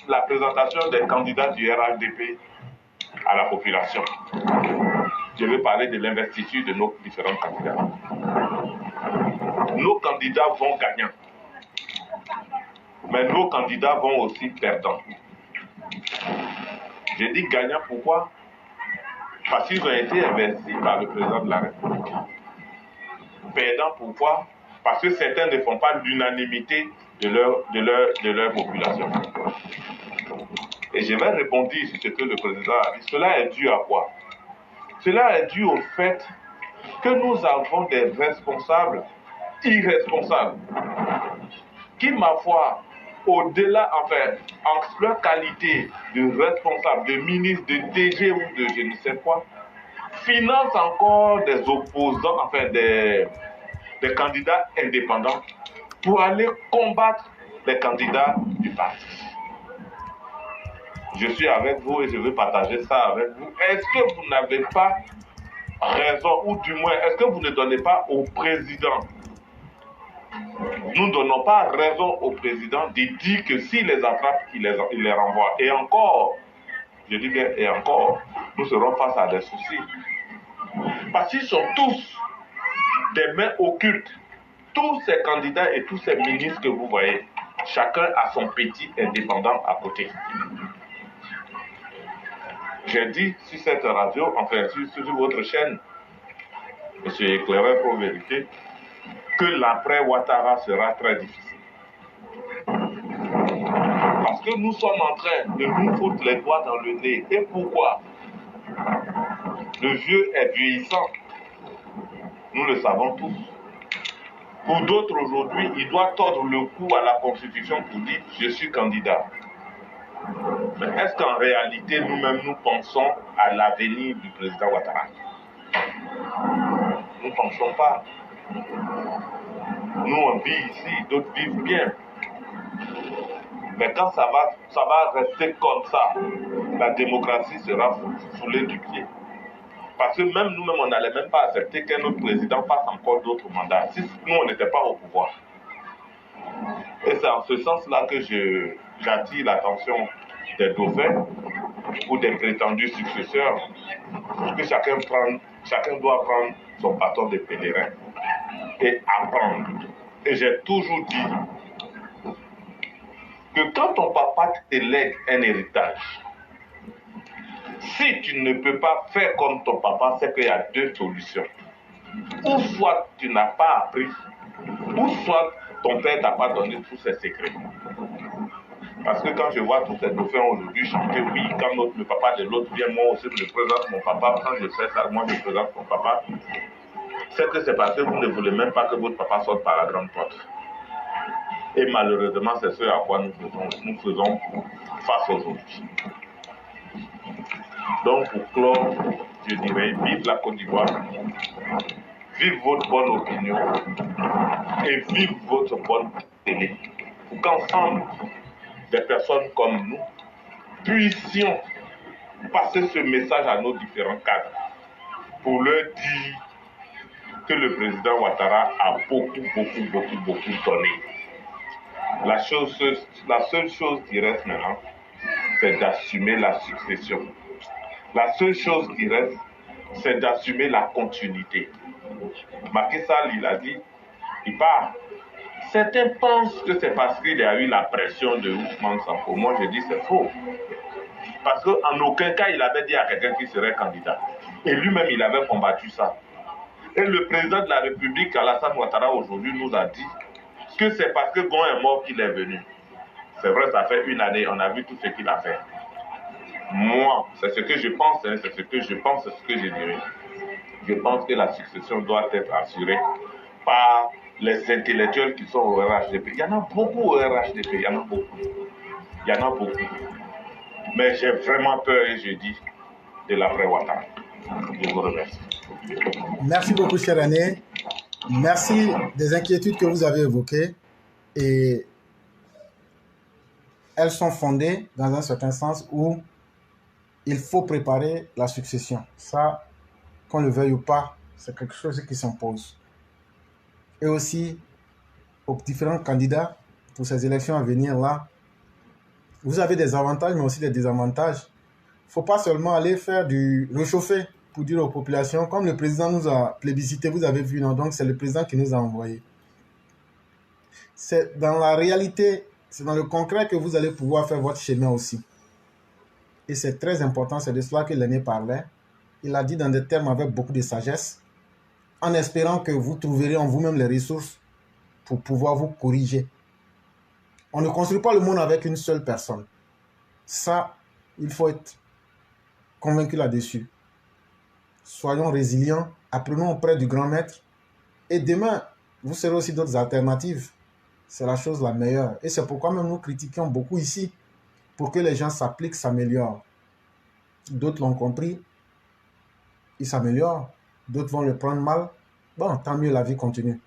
la présentation des candidats du RHDP à la population. Je vais parler de l'investiture de nos différents candidats. Nos candidats vont gagnants, mais nos candidats vont aussi perdants. J'ai dit gagnants pourquoi? Parce qu'ils ont été investis par le président de la République. Perdants pourquoi? Parce que certains ne font pas l'unanimité de leur population. Et je vais répondre sur ce que le président a dit. Cela est dû à quoi? Cela est dû au fait que nous avons des responsables irresponsables qui, ma foi, au-delà, enfin, en leur qualité de responsable, de ministre, de DG ou de je ne sais quoi, financent encore des opposants, enfin des candidats indépendants pour aller combattre les candidats du parti. Je suis avec vous et je veux partager ça avec vous. Est-ce que vous n'avez pas raison, ou du moins, est-ce que vous ne donnez pas au président, nous ne donnons pas raison au président de dire que s'il les attrape, il les renvoie. Et encore, je dis bien et encore, nous serons face à des soucis. Parce qu'ils sont tous des mains occultes. Tous ces candidats et tous ces ministres que vous voyez, chacun a son petit indépendant à côté. J'ai dit sur cette radio, enfin sur votre chaîne, M. Éclaireur pour vérité, que l'après Ouattara sera très difficile. Parce que nous sommes en train de nous foutre les doigts dans le nez. Et pourquoi? Le vieux est vieillissant. Nous le savons tous. Pour d'autres aujourd'hui, il doit tordre le cou à la Constitution pour dire « je suis candidat ». Mais est-ce qu'en réalité, nous-mêmes, nous pensons à l'avenir du président Ouattara? Nous ne pensons pas. Nous, on vit ici, d'autres vivent bien. Mais quand ça va rester comme ça, la démocratie sera foulée du pied. Parce que même nous-mêmes, on n'allait même pas accepter qu'un autre président fasse encore d'autres mandats, si nous, on n'était pas au pouvoir. Et c'est en ce sens-là que j'attire l'attention des dauphins ou des prétendus successeurs, que chacun doit prendre son bâton de pèlerin et apprendre. Et j'ai toujours dit que quand ton papa te lègue un héritage, si tu ne peux pas faire comme ton papa, c'est qu'il y a deux solutions. Ou soit tu n'as pas appris, ou soit ton père t'a pas donné tous ses secrets. Parce que quand je vois tous ces dauphins aujourd'hui chanter, oui, quand le papa de l'autre vient, moi aussi je présente mon papa, quand je fais ça, moi je présente mon papa, c'est que c'est parce que vous ne voulez même pas que votre papa sorte par la grande porte. Et malheureusement, c'est ce à quoi nous faisons face aujourd'hui. Donc pour clore, je dirais, vive la Côte d'Ivoire, vive votre bonne opinion et vive votre bonne télé. Pour qu'ensemble, des personnes comme nous puissions passer ce message à nos différents cadres pour leur dire que le président Ouattara a beaucoup donné. La seule chose qui reste maintenant, c'est d'assumer la succession. La seule chose qui reste, c'est d'assumer la continuité. Macky Sall, il a dit, il part. Certains pensent que c'est parce qu'il y a eu la pression de Ousmane Sonko. Moi, je dis c'est faux. Parce qu'en aucun cas, il avait dit à quelqu'un qui serait candidat. Et lui-même, il avait combattu ça. Et le président de la République, Alassane Ouattara, aujourd'hui, nous a dit que c'est parce que Gon est mort qu'il est venu. C'est vrai, ça fait une année, on a vu tout ce qu'il a fait. Moi, c'est ce que je pense, hein, c'est ce que je pense, c'est ce que je dirais. Je pense que la succession doit être assurée par les intellectuels qui sont au RHDP. Il y en a beaucoup au RHDP, il y en a beaucoup. Il y en a beaucoup. Mais j'ai vraiment peur, et je dis, de l'après Ouattara. Je vous remercie. Merci beaucoup, cher René. Merci des inquiétudes que vous avez évoquées. Et elles sont fondées dans un certain sens où il faut préparer la succession. Ça, qu'on le veuille ou pas, c'est quelque chose qui s'impose. Et aussi, aux différents candidats pour ces élections à venir là, Vous avez des avantages, mais aussi des désavantages. Il ne faut pas seulement aller faire du réchauffer pour dire aux populations, comme le président nous a plébiscité, vous avez vu, non? Donc c'est le président qui nous a envoyé. C'est dans la réalité, c'est dans le concret que vous allez pouvoir faire votre chemin aussi. Et c'est très important, c'est de cela que l'aîné parlait. Il a dit dans des termes avec beaucoup de sagesse, en espérant que vous trouverez en vous-même les ressources pour pouvoir vous corriger. On ne construit pas le monde avec une seule personne. Ça, il faut être convaincu là-dessus. Soyons résilients, apprenons auprès du grand maître. Et demain, vous serez aussi d'autres alternatives. C'est la chose la meilleure. Et c'est pourquoi même nous critiquons beaucoup ici, pour que les gens s'appliquent, s'améliorent. D'autres l'ont compris, ils s'améliorent. D'autres vont le prendre mal. Bon, tant mieux, la vie continue.